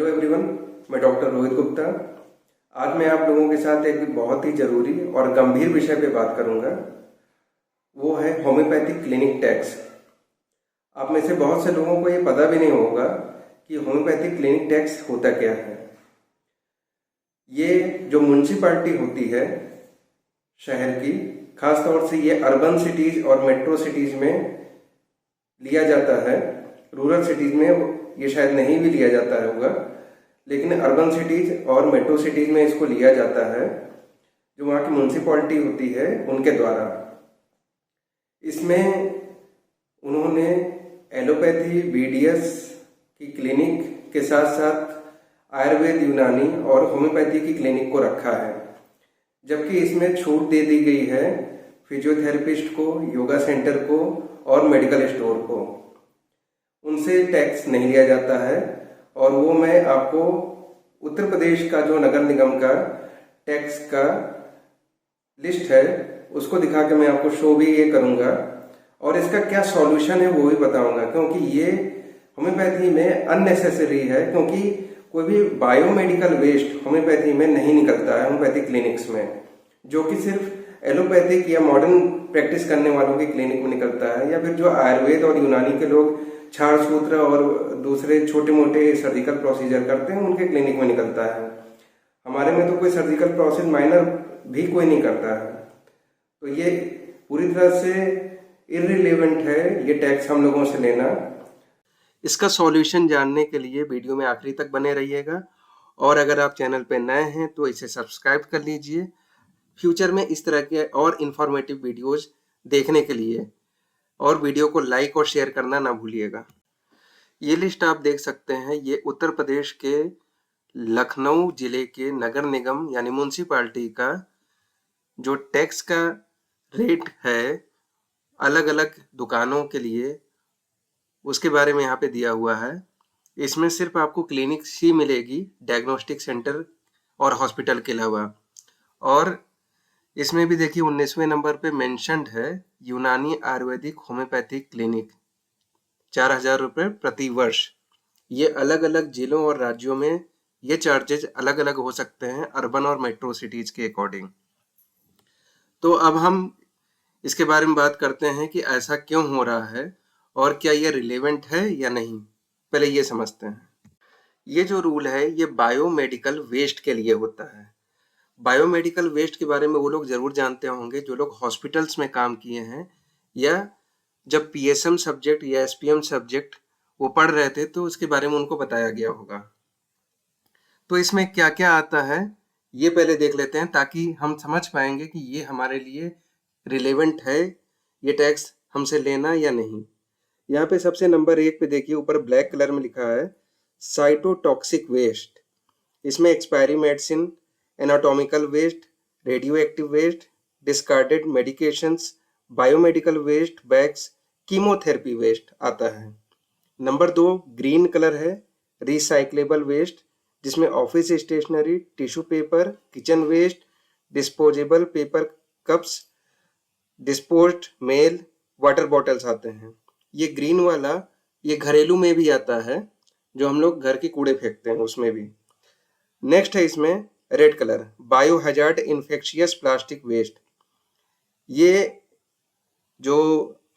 Hello everyone, मैं doctor Rohit Gupta. आज मैं आप लोगों के साथ एक बहुत ही जरूरी और गंभीर विषय पे बात करूंगा। वो है होम्योपैथिक क्लिनिक टैक्स। आप में से बहुत से लोगों को ये पता भी नहीं होगा कि होम्योपैथिक क्लिनिक टैक्स होता क्या है। ये जो म्युनिसिपैलिटी होती है शहर की, खासतौर से ये अर्बन सिटीज और मेट्रो सिटीज में लिया जाता है। रूरल सिटीज में ये शायद नहीं भी लिया जाता होगा, लेकिन अर्बन सिटीज और मेट्रो सिटीज में इसको लिया जाता है, जो वहाँ की म्युनिसिपैलिटी होती है उनके द्वारा। इसमें उन्होंने एलोपैथी, बीडीएस की क्लिनिक के साथ साथ आयुर्वेद, यूनानी और होम्योपैथी की क्लिनिक को रखा है। जबकि इसमें छूट दे दी गई है फिजियोथेरेपिस्ट को, योगा सेंटर को और मेडिकल स्टोर को। उनसे टैक्स नहीं लिया जाता है। और वो मैं आपको उत्तर प्रदेश का जो नगर निगम का टैक्स का लिस्ट है उसको दिखा के मैं आपको शो भी ये करूंगा, और इसका क्या सॉल्यूशन है वो भी बताऊंगा। क्योंकि ये होम्योपैथी में अननेसेसरी है, क्योंकि कोई भी बायोमेडिकल वेस्ट होम्योपैथी में नहीं निकलता है, होम्योपैथिक क्लिनिक्स में, जो कि सिर्फ एलोपैथिक या मॉडर्न प्रैक्टिस करने वालों की क्लिनिक में निकलता है, या फिर जो आयुर्वेद और यूनानी के लोग छाड़ सूत्र और दूसरे छोटे मोटे सर्जिकल प्रोसीजर करते हैं उनके क्लिनिक में निकलता है। हमारे में तो कोई सर्जिकल प्रोसेस माइनर भी कोई नहीं करता है। तो ये पूरी तरह से इररिलेवेंट है ये टैक्स हम लोगों से लेना। इसका सॉल्यूशन जानने के लिए वीडियो में आखिरी तक बने रहिएगा, और अगर आप चैनल पे नए हैं तो इसे सब्सक्राइब कर लीजिए फ्यूचर में इस तरह के और इन्फॉर्मेटिव वीडियोज देखने के लिए, और वीडियो को लाइक और शेयर करना ना भूलिएगा। ये लिस्ट आप देख सकते हैं, ये उत्तर प्रदेश के लखनऊ जिले के नगर निगम यानी म्युनिसिपैलिटी का जो टैक्स का रेट है अलग अलग दुकानों के लिए, उसके बारे में यहाँ पे दिया हुआ है। इसमें सिर्फ आपको क्लिनिक ही मिलेगी, डायग्नोस्टिक सेंटर और हॉस्पिटल के अलावा। और इसमें भी देखिए 19वें नंबर पे मेंशन्ड है यूनानी आयुर्वेदिक होम्योपैथिक क्लिनिक, 4,000 रुपये प्रति वर्ष। ये अलग अलग जिलों और राज्यों में ये चार्जेज अलग अलग हो सकते हैं, अर्बन और मेट्रो सिटीज के अकॉर्डिंग। तो अब हम इसके बारे में बात करते हैं कि ऐसा क्यों हो रहा है और क्या ये रिलेवेंट है या नहीं। पहले ये समझते हैं। ये जो रूल है ये बायोमेडिकल वेस्ट के लिए होता है। बायोमेडिकल वेस्ट के बारे में वो लोग जरूर जानते होंगे जो लोग हॉस्पिटल्स में काम किए हैं, या जब पीएसएम सब्जेक्ट या एसपीएम सब्जेक्ट वो पढ़ रहे थे तो उसके बारे में उनको बताया गया होगा। तो इसमें क्या क्या आता है ये पहले देख लेते हैं, ताकि हम समझ पाएंगे कि ये हमारे लिए रिलेवेंट है, ये टैक्स हमसे लेना या नहीं। यहाँ पे सबसे नंबर 1 पे देखिए, ऊपर ब्लैक कलर में लिखा है साइटोटॉक्सिक वेस्ट। इसमें expiry medicine, anatomical waste, radio active waste, discarded medications, biomedical waste bags, chemotherapy waste आता है। नंबर 2 ग्रीन कलर है रिसाइक्लेबल वेस्ट, जिसमें office stationery, tissue paper, kitchen waste, disposable paper cups, disposed mail, water bottles आते हैं। ये green वाला ये घरेलू में भी आता है, जो हम लोग घर के कूड़े फेंकते हैं उसमें भी। नेक्स्ट है इसमें red colour bio hazard infectious plastic waste. ये जो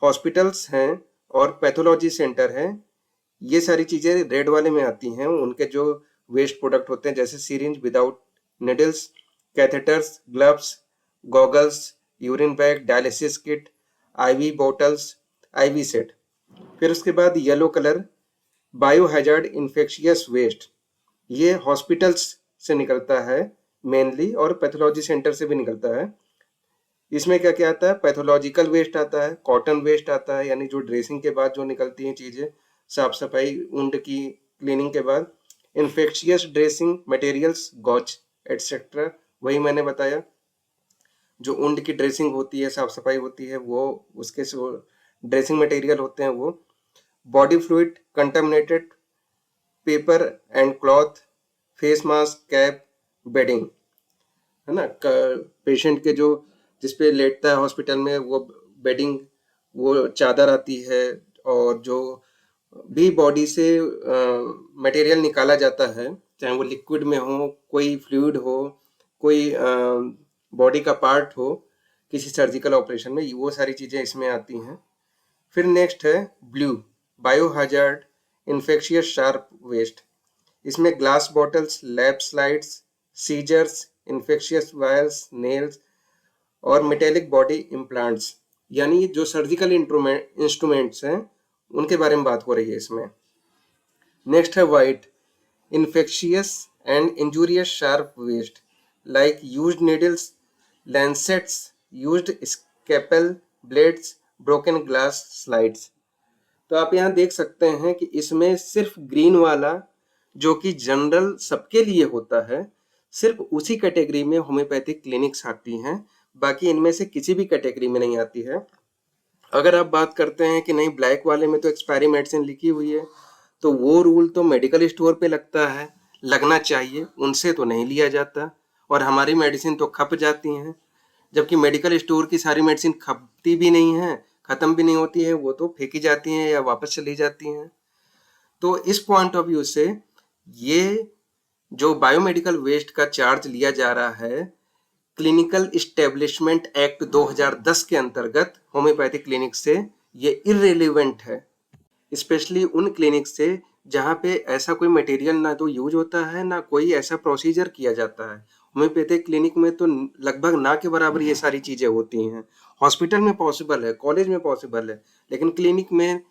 हॉस्पिटल्स हैं और पैथोलॉजी सेंटर हैं, ये सारी चीज़ें रेड वाले में आती हैं। उनके जो वेस्ट प्रोडक्ट होते हैं जैसे syringe without needles, catheters, gloves, goggles, urine bag, dialysis kit, IV bottles, IV set. फिर उसके बाद yellow colour bio hazard infectious waste. ये हॉस्पिटल्स से निकलता है मेनली, और पैथोलॉजी सेंटर से भी निकलता है। इसमें क्या क्या आता है, पैथोलॉजिकल वेस्ट आता है, कॉटन वेस्ट आता है, यानी जो ड्रेसिंग के बाद जो निकलती हैं चीज़ें, साफ सफाई ऊंट की क्लीनिंग के बाद, infectious dressing materials, gauze etcetera, वही मैंने बताया जो ऊंट की ड्रेसिंग होती है, साफ सफाई होती है, वो उसके ड्रेसिंग मटेरियल होते हैं वो। Body fluid, contaminated paper and cloth, face mask, cap, bedding, है ना, पेशेंट के जो जिसपे लेटता है हॉस्पिटल में वो बेडिंग, वो चादर आती है, और जो भी बॉडी से मटेरियल निकाला जाता है, चाहे वो लिक्विड में हो, कोई फ्लूइड हो, कोई बॉडी का पार्ट हो, किसी सर्जिकल ऑपरेशन में, वो सारी चीज़ें इसमें आती हैं। फिर नेक्स्ट है blue, bio hazard, infectious sharp waste. इसमें glass bottles, lab slides, scissors, infectious wires, nails और मेटेलिक बॉडी इम्प्लांट्स, यानी जो सर्जिकल इंस्ट्रूमेंट्स हैं उनके बारे में बात हो रही है इसमें। नेक्स्ट है white, infectious and injurious sharp waste like used needles, lancets, used scalpel blades, broken glass slides। तो आप यहाँ देख सकते हैं कि इसमें सिर्फ ग्रीन वाला, जो कि जनरल सबके लिए होता है, सिर्फ उसी कैटेगरी में होम्योपैथिक क्लिनिक्स आती हैं, बाकी इनमें से किसी भी कैटेगरी में नहीं आती है। अगर आप बात करते हैं कि नहीं ब्लैक वाले में तो एक्सपायरी मेडिसिन लिखी हुई है, तो वो रूल तो मेडिकल स्टोर पे लगता है, लगना चाहिए, उनसे तो नहीं लिया जाता, और हमारी मेडिसिन तो खप जाती हैं, जबकि मेडिकल स्टोर की सारी मेडिसिन खपती भी नहीं है, खत्म भी नहीं होती है, वो तो फेंकी जाती हैं या वापस चली जाती हैं। तो इस पॉइंट ऑफ व्यू से ये जो बायोमेडिकल वेस्ट का चार्ज लिया जा रहा है, क्लिनिकल इस्टेब्लिशमेंट एक्ट 2010 के अंतर्गत होम्योपैथिक क्लिनिक से, ये इररिलेवेंट है, स्पेशली उन क्लिनिक से जहाँ पे ऐसा कोई मटेरियल ना तो यूज होता है, ना कोई ऐसा प्रोसीजर किया जाता है। होम्योपैथिक क्लिनिक में तो लगभग ना के बराबर ये सारी चीज़ें होती हैं। हॉस्पिटल में पॉसिबल है, कॉलेज में पॉसिबल है, लेकिन क्लिनिक में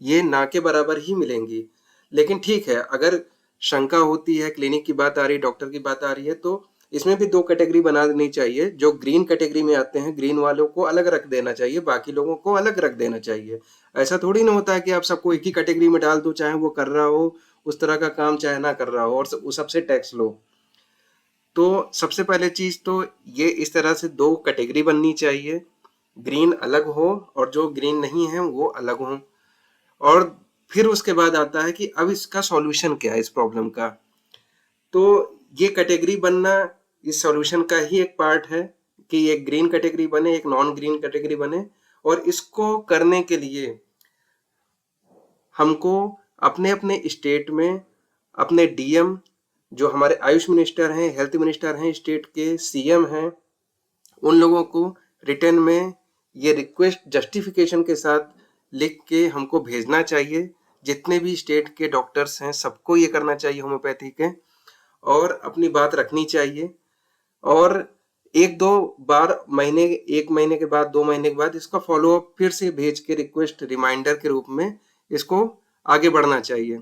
ये ना के बराबर ही मिलेंगी। लेकिन ठीक है, अगर शंका होती है, क्लिनिक की बात आ रही है, डॉक्टर की बात आ रही है, तो इसमें भी दो कैटेगरी बना देनी चाहिए। जो ग्रीन कैटेगरी में आते हैं, ग्रीन वालों को अलग रख देना चाहिए, बाकी लोगों को अलग रख देना चाहिए। ऐसा थोड़ी ना होता है कि आप सबको एक ही कैटेगरी में डाल दो, चाहे वो कर रहा हो उस तरह का काम, चाहे ना कर रहा हो, और उस सबसे टैक्स लो। तो सबसे पहले चीज तो ये इस तरह से दो कैटेगरी बननी चाहिए, ग्रीन अलग हो और जो ग्रीन नहीं है वो अलग हो। और फिर उसके बाद आता है कि अब इसका सॉल्यूशन क्या है इस प्रॉब्लम का। तो ये कैटेगरी बनना इस सॉल्यूशन का ही एक पार्ट है कि एक ग्रीन कैटेगरी बने, एक नॉन ग्रीन कैटेगरी बने। और इसको करने के लिए हमको अपने अपने स्टेट में अपने डीएम, जो हमारे आयुष मिनिस्टर हैं, हेल्थ मिनिस्टर हैं, स्टेट के सीएम हैं, उन लोगों को रिटर्न में ये रिक्वेस्ट जस्टिफिकेशन के साथ लिख के हमको भेजना चाहिए। जितने भी स्टेट के डॉक्टर्स हैं सबको ये करना चाहिए होम्योपैथी के, और अपनी बात रखनी चाहिए। और एक दो बार महीने, एक महीने के बाद, 2 महीने के बाद इसका फॉलो अप फिर से भेज के रिक्वेस्ट रिमाइंडर के रूप में इसको आगे बढ़ना चाहिए।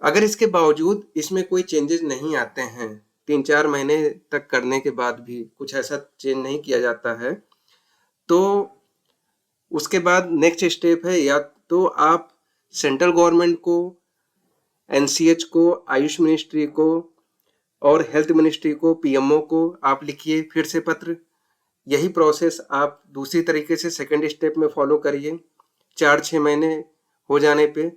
अगर इसके बावजूद इसमें कोई चेंजेस नहीं आते हैं, 3-4 महीने तक करने के बाद भी कुछ ऐसा चेंज नहीं किया जाता है, तो उसके बाद नेक्स्ट स्टेप है, या तो आप सेंट्रल गवर्नमेंट को, एनसीएच को, आयुष मिनिस्ट्री को और हेल्थ मिनिस्ट्री को, पीएमओ को आप लिखिए फिर से पत्र। यही प्रोसेस आप दूसरी तरीके से सेकंड स्टेप में फॉलो करिए 4-6 महीने हो जाने पे,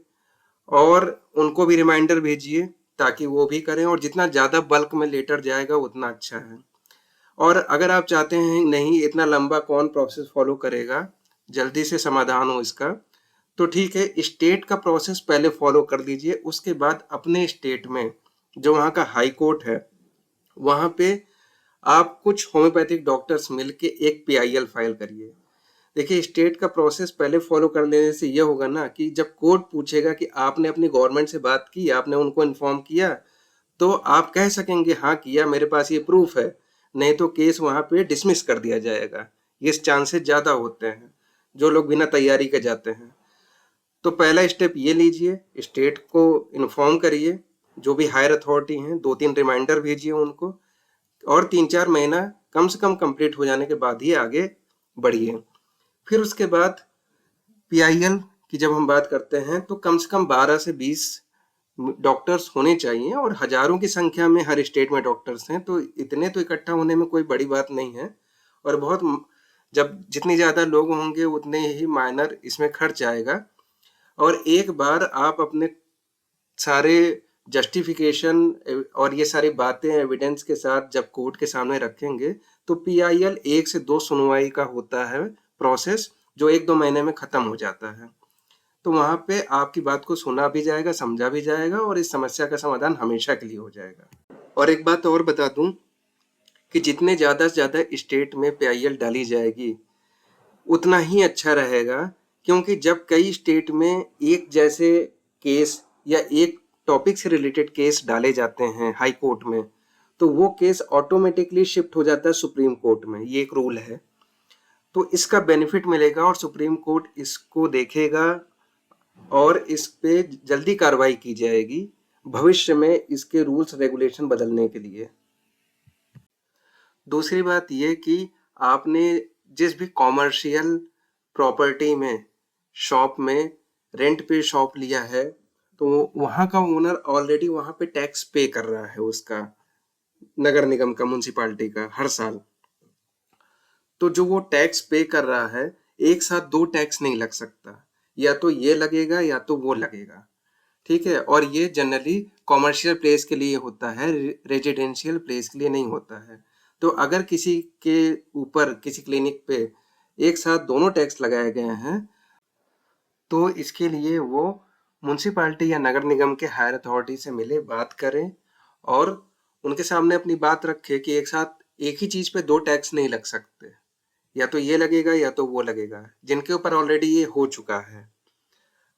और उनको भी रिमाइंडर भेजिए ताकि वो भी करें। और जितना ज़्यादा बल्क में लेटर जाएगा उतना अच्छा है। और अगर आप चाहते हैं नहीं इतना लंबा कौन प्रोसेस फॉलो करेगा, जल्दी से समाधान हो इसका, तो ठीक है, स्टेट का प्रोसेस पहले फॉलो कर लीजिए। उसके बाद अपने स्टेट में जो वहाँ का हाई कोर्ट है, वहाँ पे आप कुछ होम्योपैथिक डॉक्टर्स मिलके एक पीआईएल फाइल करिए। देखिए, स्टेट का प्रोसेस पहले फॉलो कर लेने से ये होगा ना कि जब कोर्ट पूछेगा कि आपने अपनी गवर्नमेंट से बात की, आपने उनको इन्फॉर्म किया, तो आप कह सकेंगे हाँ किया, मेरे पास ये प्रूफ है। नहीं तो केस वहाँ पे डिसमिस कर दिया जाएगा। ये चांसेस ज़्यादा होते हैं जो लोग बिना तैयारी के जाते हैं। तो पहला स्टेप ये लीजिए, स्टेट को इन्फॉर्म करिए, जो भी हायर अथॉरिटी हैं 2-3 रिमाइंडर भेजिए उनको, और 3-4 महीना कम से कम कंप्लीट हो जाने के बाद ही आगे बढ़िए। फिर उसके बाद पीआईएल की जब हम बात करते हैं तो कम से कम 12 से 20 डॉक्टर्स होने चाहिए, और हजारों की संख्या में हर स्टेट में डॉक्टर्स हैं, तो इतने तो इकट्ठा होने में कोई बड़ी बात नहीं है। और बहुत, जब जितनी ज़्यादा लोग होंगे उतने ही माइनर इसमें खर्च आएगा। और एक बार आप अपने सारे जस्टिफिकेशन और ये सारी बातें एविडेंस के साथ जब कोर्ट के सामने रखेंगे, तो पीआईएल 1 से 2 सुनवाई का होता है प्रोसेस, जो 1-2 महीने में खत्म हो जाता है। तो वहां पे आपकी बात को सुना भी जाएगा, समझा भी जाएगा और इस समस्या का समाधान हमेशा के लिए हो जाएगा। और एक बात और बता दूं कि जितने ज़्यादा से ज़्यादा स्टेट में पीआईएल डाली जाएगी उतना ही अच्छा रहेगा, क्योंकि जब कई स्टेट में एक जैसे केस या एक टॉपिक से रिलेटेड केस डाले जाते हैं हाई कोर्ट में, तो वो केस ऑटोमेटिकली शिफ्ट हो जाता है सुप्रीम कोर्ट में। ये एक रूल है। तो इसका बेनिफिट मिलेगा और सुप्रीम कोर्ट इसको देखेगा और इस पे जल्दी कार्रवाई की जाएगी भविष्य में इसके रूल्स रेगुलेशन बदलने के लिए। दूसरी बात ये कि आपने जिस भी कॉमर्शियल प्रॉपर्टी में, शॉप में रेंट पे शॉप लिया है, तो वहाँ का ओनर ऑलरेडी वहाँ पे टैक्स पे कर रहा है उसका, नगर निगम का, म्युनिसिपालिटी का, हर साल। तो जो वो टैक्स पे कर रहा है, एक साथ दो टैक्स नहीं लग सकता, या तो ये लगेगा या तो वो लगेगा। ठीक है। और ये जनरली कॉमर्शियल प्लेस के लिए होता है, रेजिडेंशियल प्लेस के लिए नहीं होता है। तो अगर किसी के ऊपर, किसी क्लिनिक पे एक साथ दोनों टैक्स लगाए गए हैं, तो इसके लिए वो म्युनिसिपालिटी या नगर निगम के हायर अथॉरिटी से मिले, बात करें और उनके सामने अपनी बात रखे कि एक साथ एक ही चीज पे दो टैक्स नहीं लग सकते, या तो ये लगेगा या तो वो लगेगा। जिनके ऊपर ऑलरेडी ये हो चुका है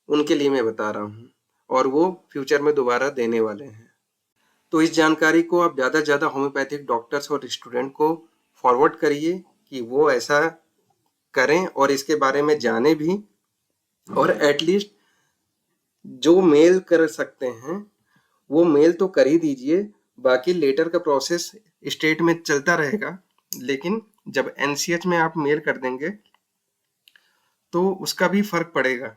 उनके लिए मैं बता रहा हूँ, और वो फ्यूचर में दोबारा देने वाले हैं। तो इस जानकारी को आप ज़्यादा से ज़्यादा होम्योपैथिक डॉक्टर्स और स्टूडेंट को फॉरवर्ड करिए कि वो ऐसा करें और इसके बारे में जाने भी, और एटलीस्ट जो मेल कर सकते हैं वो मेल तो कर ही दीजिए। बाकी लेटर का प्रोसेस स्टेट में चलता रहेगा, लेकिन जब एनसीएच में आप मेल कर देंगे तो उसका भी फर्क पड़ेगा।